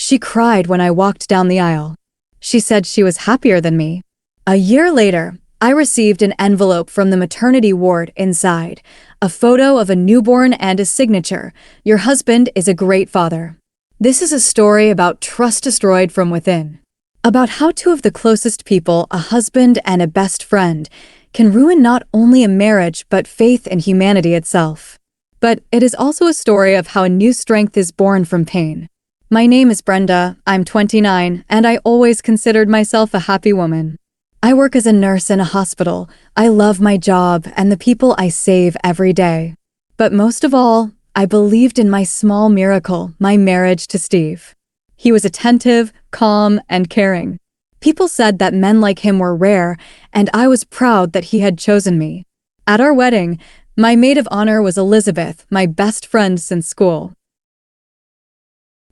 She cried when I walked down the aisle. She said she was happier than me. A year later, I received an envelope from the maternity ward. Inside, a photo of a newborn and a signature. Your husband is a great father. This is a story about trust destroyed from within. About how two of the closest people, a husband and a best friend, can ruin not only a marriage but faith in humanity itself. But it is also a story of how a new strength is born from pain. My name is Brenda, I'm 29, and I always considered myself a happy woman. I work as a nurse in a hospital. I love my job and the people I save every day. But most of all, I believed in my small miracle, my marriage to Steve. He was attentive, calm, and caring. People said that men like him were rare, and I was proud that he had chosen me. At our wedding, my maid of honor was Elizabeth, my best friend since school.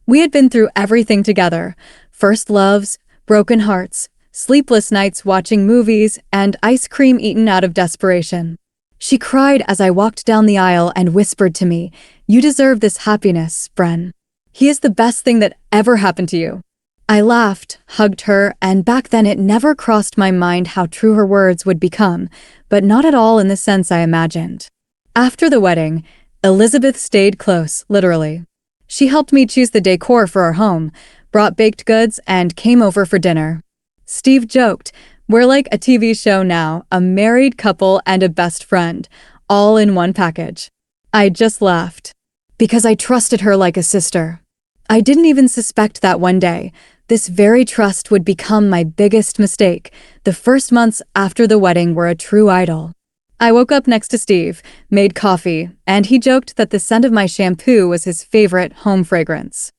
We had been through everything together: first loves, broken hearts, sleepless nights watching movies, and ice cream eaten out of desperation. She cried as I walked down the aisle and whispered to me, "You deserve this happiness, Bren. He is the best thing that ever happened to you." I laughed, hugged her, and back then it never crossed my mind how true her words would become, but not at all in the sense I imagined. After the wedding, Elizabeth stayed close, literally. She helped me choose the decor for our home, brought baked goods, and came over for dinner. Steve joked, "We're like a TV show now, a married couple and a best friend, all in one package." I just laughed, because I trusted her like a sister. I didn't even suspect that one day, this very trust would become my biggest mistake. The first months after the wedding were a true idol. I woke up next to Steve, made coffee, and he joked that the scent of my shampoo was his favorite home fragrance.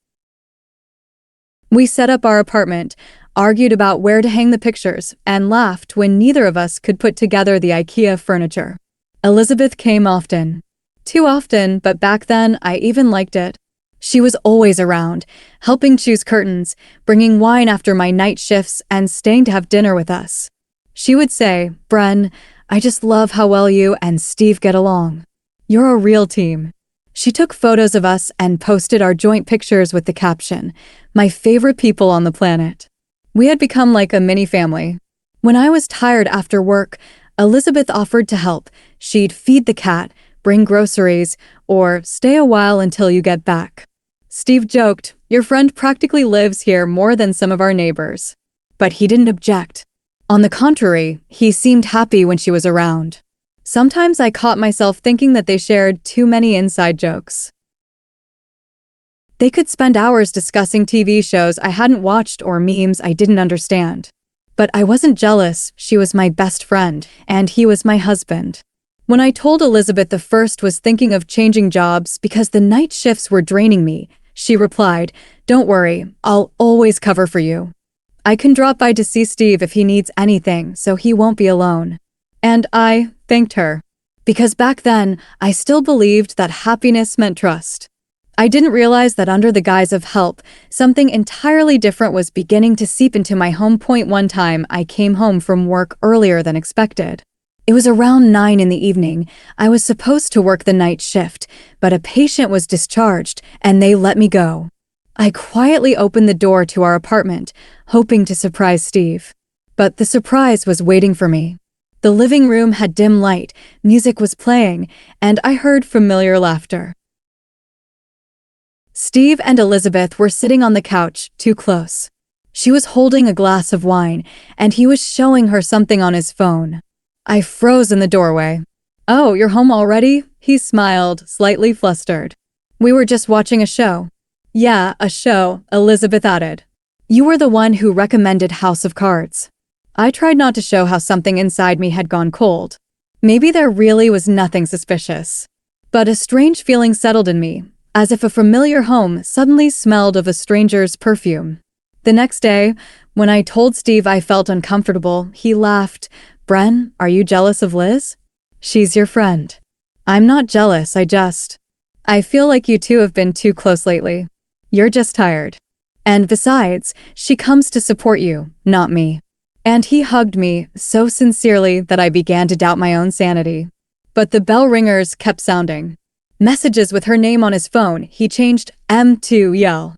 We set up our apartment, argued about where to hang the pictures, and laughed when neither of us could put together the IKEA furniture. Elizabeth came often. Too often, but back then I even liked it. She was always around, helping choose curtains, bringing wine after my night shifts, and staying to have dinner with us. She would say, "Bren, I just love how well you and Steve get along. You're a real team." She took photos of us and posted our joint pictures with the caption, "My favorite people on the planet." We had become like a mini family. When I was tired after work, Elizabeth offered to help. She'd feed the cat, bring groceries, or stay a while until you get back. Steve joked, "Your friend practically lives here more than some of our neighbors." But he didn't object. On the contrary, he seemed happy when she was around. Sometimes I caught myself thinking that they shared too many inside jokes. They could spend hours discussing TV shows I hadn't watched or memes I didn't understand. But I wasn't jealous. She was my best friend, and he was my husband. When I told Elizabeth the first was thinking of changing jobs because the night shifts were draining me, she replied, "Don't worry, I'll always cover for you. I can drop by to see Steve if he needs anything, so he won't be alone." And I thanked her. Because back then, I still believed that happiness meant trust. I didn't realize that under the guise of help, something entirely different was beginning to seep into my home. One time, I came home from work earlier than expected. It was around 9 in the evening. I was supposed to work the night shift, but a patient was discharged, and they let me go. I quietly opened the door to our apartment, hoping to surprise Steve. But the surprise was waiting for me. The living room had dim light, music was playing, and I heard familiar laughter. Steve and Elizabeth were sitting on the couch, too close. She was holding a glass of wine, and he was showing her something on his phone. I froze in the doorway. "Oh, you're home already?" He smiled, slightly flustered. "We were just watching a show." "Yeah, a show," Elizabeth added. "You were the one who recommended House of Cards." I tried not to show how something inside me had gone cold. Maybe there really was nothing suspicious. But a strange feeling settled in me, as if a familiar home suddenly smelled of a stranger's perfume. The next day, when I told Steve I felt uncomfortable, he laughed. "Bren, are you jealous of Liz? She's your friend." "I'm not jealous, I feel like you two have been too close lately. You're just tired. And besides, she comes to support you, not me." And he hugged me so sincerely that I began to doubt my own sanity. But the bell ringers kept sounding. Messages with her name on his phone. He changed M to yell.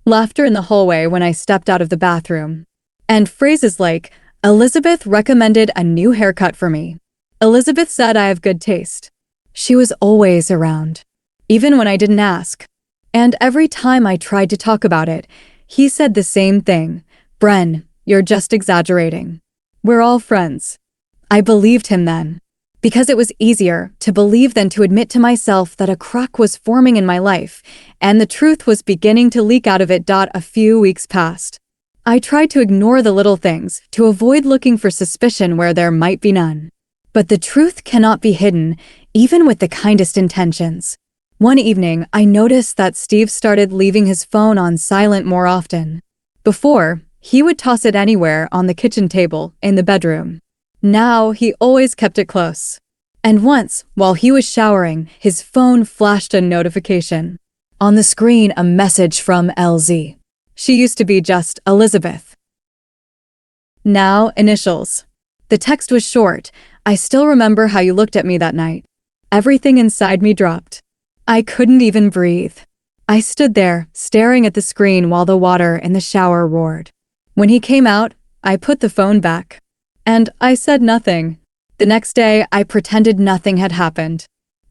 Laughter in the hallway when I stepped out of the bathroom. And phrases like, Elizabeth recommended a new haircut for me. Elizabeth said I have good taste. She was always around, even when I didn't ask. And every time I tried to talk about it, he said the same thing. Bren, you're just exaggerating. We're all friends. I believed him then, because it was easier to believe than to admit to myself that a crack was forming in my life, and the truth was beginning to leak out of it. A few weeks passed. I tried to ignore the little things, to avoid looking for suspicion where there might be none. But the truth cannot be hidden, even with the kindest intentions. One evening, I noticed that Steve started leaving his phone on silent more often. Before, he would toss it anywhere on the kitchen table, in the bedroom. Now, he always kept it close. And once, while he was showering, his phone flashed a notification. On the screen, a message from LZ. She used to be just Elizabeth. Now, initials. The text was short. I still remember how you looked at me that night. Everything inside me dropped. I couldn't even breathe. I stood there, staring at the screen while the water in the shower roared. When he came out, I put the phone back. And I said nothing. The next day, I pretended nothing had happened.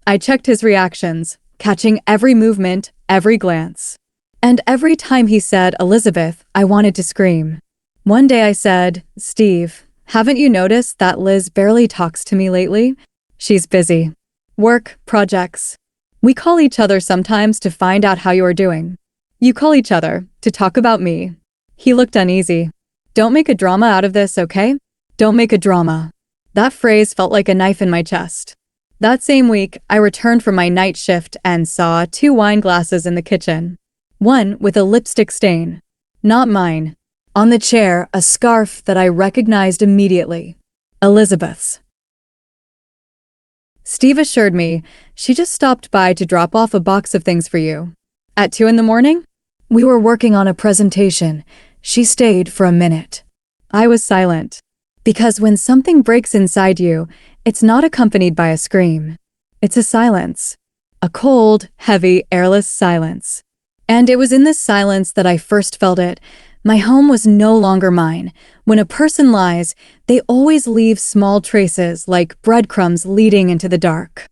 I checked his reactions, catching every movement, every glance. And every time he said, Elizabeth, I wanted to scream. One day I said, Steve, haven't you noticed that Liz barely talks to me lately? She's busy. Work, projects. We call each other sometimes to find out how you are doing. You call each other to talk about me. He looked uneasy. Don't make a drama out of this, okay? Don't make a drama. That phrase felt like a knife in my chest. That same week, I returned from my night shift and saw 2 wine glasses in the kitchen. One with a lipstick stain. Not mine. On the chair, a scarf that I recognized immediately. Elizabeth's. Steve assured me, she just stopped by to drop off a box of things for you. At 2 a.m? We were working on a presentation. She stayed for a minute. I was silent. Because when something breaks inside you, it's not accompanied by a scream. It's a silence. A cold, heavy, airless silence. And it was in this silence that I first felt it. My home was no longer mine. When a person lies, they always leave small traces like breadcrumbs leading into the dark.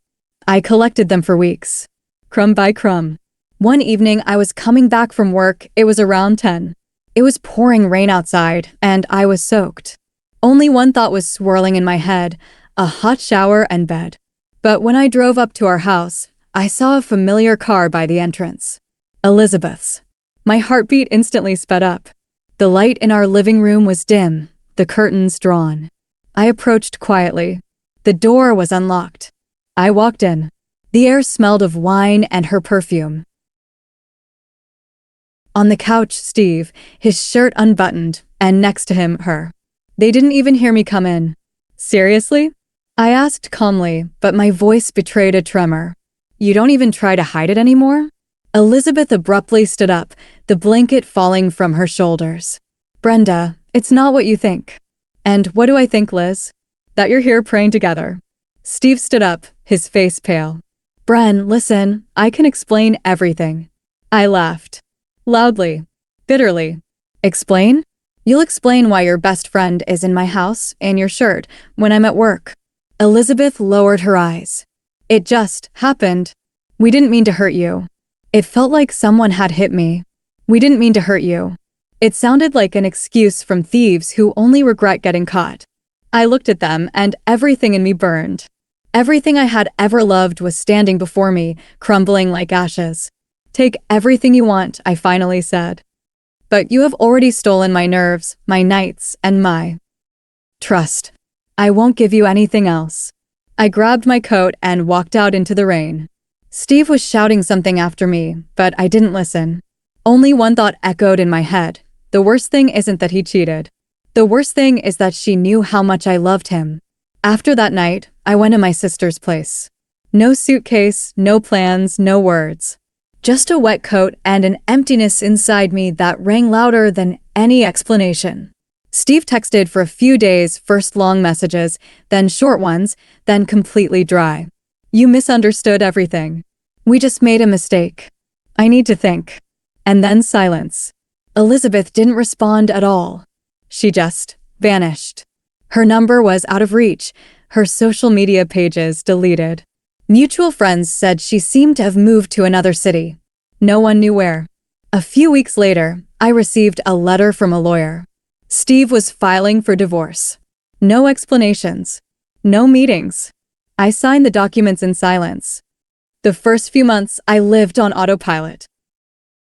I collected them for weeks. Crumb by crumb. One evening, I was coming back from work. It was around 10. It was pouring rain outside, and I was soaked. Only one thought was swirling in my head, a hot shower and bed. But when I drove up to our house, I saw a familiar car by the entrance. Elizabeth's. My heartbeat instantly sped up. The light in our living room was dim, the curtains drawn. I approached quietly. The door was unlocked. I walked in. The air smelled of wine and her perfume. On the couch, Steve, his shirt unbuttoned, and next to him, her. They didn't even hear me come in. Seriously? I asked calmly, but my voice betrayed a tremor. You don't even try to hide it anymore? Elizabeth abruptly stood up, the blanket falling from her shoulders. Brenda, it's not what you think. And what do I think, Liz? That you're here praying together. Steve stood up, his face pale. Bren, listen, I can explain everything. I laughed. Loudly. Bitterly. Explain? You'll explain why your best friend is in my house, in your shirt, when I'm at work. Elizabeth lowered her eyes. It just happened. We didn't mean to hurt you. It felt like someone had hit me. We didn't mean to hurt you. It sounded like an excuse from thieves who only regret getting caught. I looked at them and everything in me burned. Everything I had ever loved was standing before me, crumbling like ashes. Take everything you want, I finally said. But you have already stolen my nerves, my nights, and my trust. I won't give you anything else. I grabbed my coat and walked out into the rain. Steve was shouting something after me, but I didn't listen. Only one thought echoed in my head. The worst thing isn't that he cheated. The worst thing is that she knew how much I loved him. After that night, I went to my sister's place. No suitcase, no plans, no words. Just a wet coat and an emptiness inside me that rang louder than any explanation. Steve texted for a few days, first long messages, then short ones, then completely dry. You misunderstood everything. We just made a mistake. I need to think. And then silence. Elizabeth didn't respond at all. She just vanished. Her number was out of reach, her social media pages deleted. Mutual friends said she seemed to have moved to another city. No one knew where. A few weeks later, I received a letter from a lawyer. Steve was filing for divorce. No explanations. No meetings. I signed the documents in silence. The first few months, I lived on autopilot.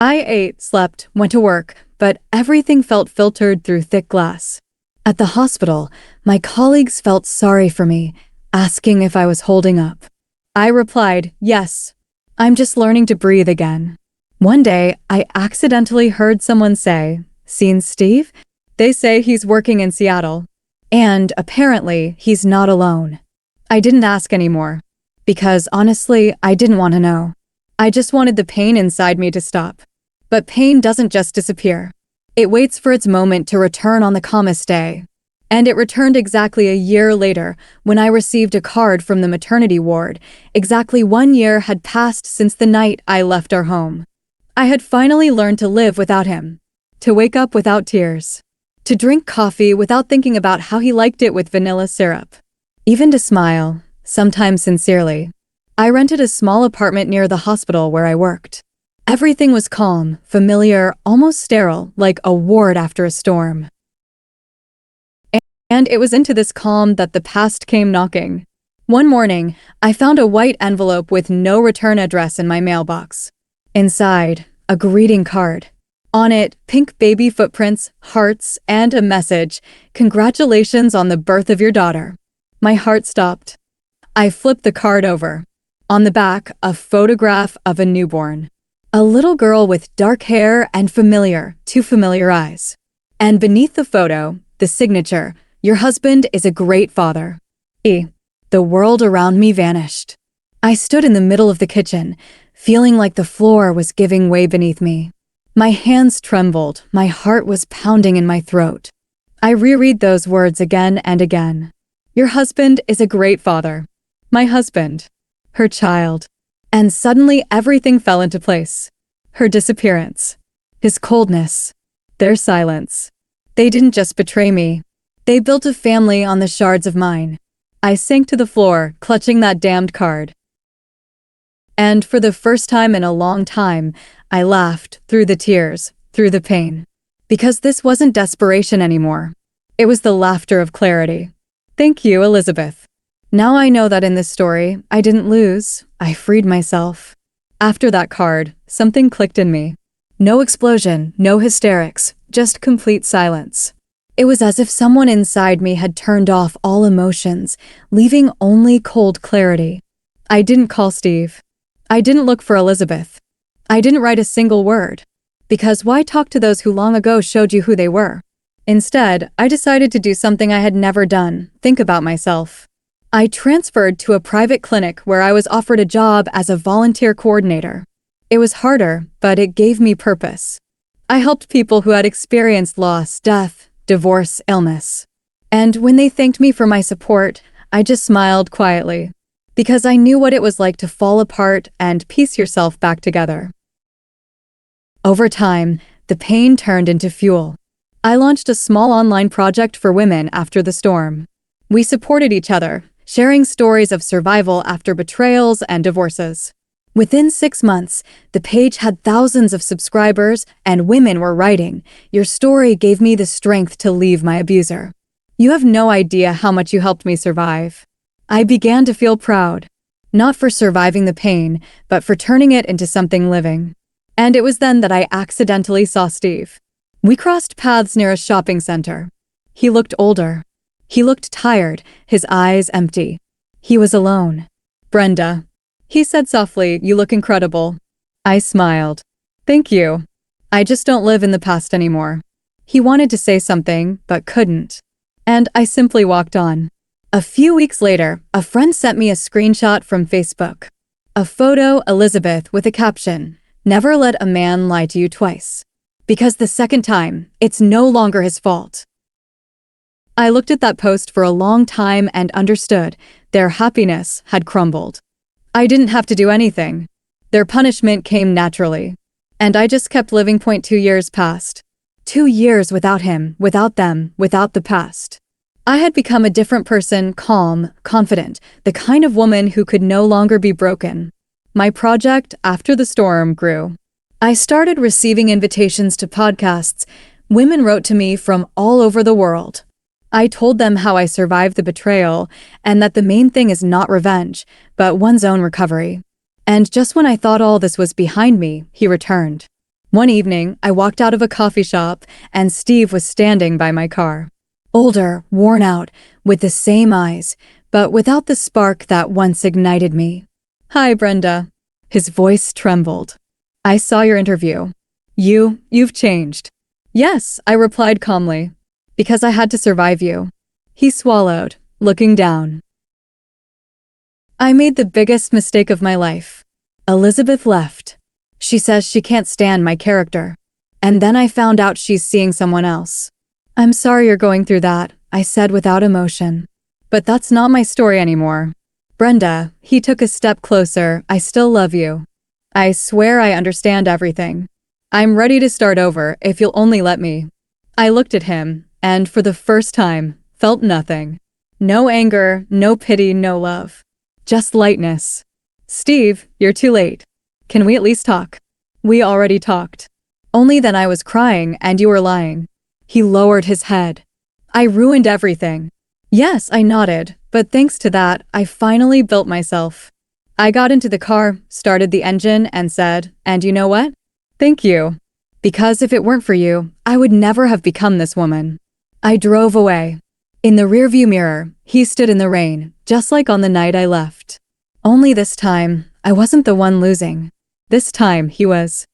I ate, slept, went to work, but everything felt filtered through thick glass. At the hospital, my colleagues felt sorry for me, asking if I was holding up. I replied, yes, I'm just learning to breathe again. One day, I accidentally heard someone say, "Seen Steve? They say he's working in Seattle. And apparently, he's not alone." I didn't ask anymore, because honestly, I didn't want to know. I just wanted the pain inside me to stop. But pain doesn't just disappear. It waits for its moment to return on the calmest day. And it returned exactly a year later when I received a card from the maternity ward. Exactly 1 year had passed since the night I left our home. I had finally learned to live without him, to wake up without tears, to drink coffee without thinking about how he liked it with vanilla syrup, even to smile, sometimes sincerely. I rented a small apartment near the hospital where I worked. Everything was calm, familiar, almost sterile, like a ward after a storm. And it was into this calm that the past came knocking. One morning, I found a white envelope with no return address in my mailbox. Inside, a greeting card. On it, pink baby footprints, hearts, and a message, "Congratulations on the birth of your daughter." My heart stopped. I flipped the card over. On the back, a photograph of a newborn. A little girl with dark hair and two familiar eyes. And beneath the photo, the signature, "Your husband is a great father." The world around me vanished. I stood in the middle of the kitchen, feeling like the floor was giving way beneath me. My hands trembled, my heart was pounding in my throat. I reread those words again and again. Your husband is a great father. My husband. Her child. And suddenly everything fell into place. Her disappearance. His coldness. Their silence. They didn't just betray me. They built a family on the shards of mine. I sank to the floor, clutching that damned card. And for the first time in a long time, I laughed through the tears, through the pain. Because this wasn't desperation anymore. It was the laughter of clarity. Thank you, Elizabeth. Now I know that in this story, I didn't lose, I freed myself. After that card, something clicked in me. No explosion, no hysterics, just complete silence. It was as if someone inside me had turned off all emotions, leaving only cold clarity. I didn't call Steve. I didn't look for Elizabeth. I didn't write a single word. Because why talk to those who long ago showed you who they were? Instead, I decided to do something I had never done, think about myself. I transferred to a private clinic where I was offered a job as a volunteer coordinator. It was harder, but it gave me purpose. I helped people who had experienced loss, death, divorce, illness. And when they thanked me for my support, I just smiled quietly. Because I knew what it was like to fall apart and piece yourself back together. Over time, the pain turned into fuel. I launched a small online project for women after the storm. We supported each other, sharing stories of survival after betrayals and divorces. Within 6 months, the page had thousands of subscribers and women were writing, "Your story gave me the strength to leave my abuser. You have no idea how much you helped me survive." I began to feel proud, not for surviving the pain, but for turning it into something living. And it was then that I accidentally saw Steve. We crossed paths near a shopping center. He looked older. He looked tired, his eyes empty. He was alone. "Brenda," he said softly, "you look incredible." I smiled. "Thank you. I just don't live in the past anymore." He wanted to say something, but couldn't. And I simply walked on. A few weeks later, a friend sent me a screenshot from Facebook. A photo, Elizabeth, with a caption, "Never let a man lie to you twice. Because the second time, it's no longer his fault." I looked at that post for a long time and understood their happiness had crumbled. I didn't have to do anything. Their punishment came naturally. And I just kept living. 2 years passed. 2 years without him, without them, without the past. I had become a different person, calm, confident, the kind of woman who could no longer be broken. My project, After the Storm, grew. I started receiving invitations to podcasts. Women wrote to me from all over the world. I told them how I survived the betrayal and that the main thing is not revenge, but one's own recovery. And just when I thought all this was behind me, he returned. One evening, I walked out of a coffee shop and Steve was standing by my car. Older, worn out, with the same eyes, but without the spark that once ignited me. "Hi, Brenda." His voice trembled. "I saw your interview. You've changed." "Yes," I replied calmly. "Because I had to survive you." He swallowed, looking down. I made the biggest mistake of my life. Elizabeth left. She says she can't stand my character. And then I found out she's seeing someone else. "I'm sorry you're going through that," I said without emotion. "But that's not my story anymore." "Brenda," he took a step closer, "I still love you. I swear I understand everything. I'm ready to start over if you'll only let me." I looked at him, and for the first time, felt nothing. No anger, no pity, no love. Just lightness. "Steve, you're too late. Can we at least talk?" "We already talked. Only then I was crying and you were lying." He lowered his head. "I ruined everything." "Yes," I nodded, "but thanks to that, I finally built myself." I got into the car, started the engine, and said, "And you know what? Thank you. Because if it weren't for you, I would never have become this woman." I drove away. In the rearview mirror, he stood in the rain, just like on the night I left. Only this time, I wasn't the one losing. This time, he was.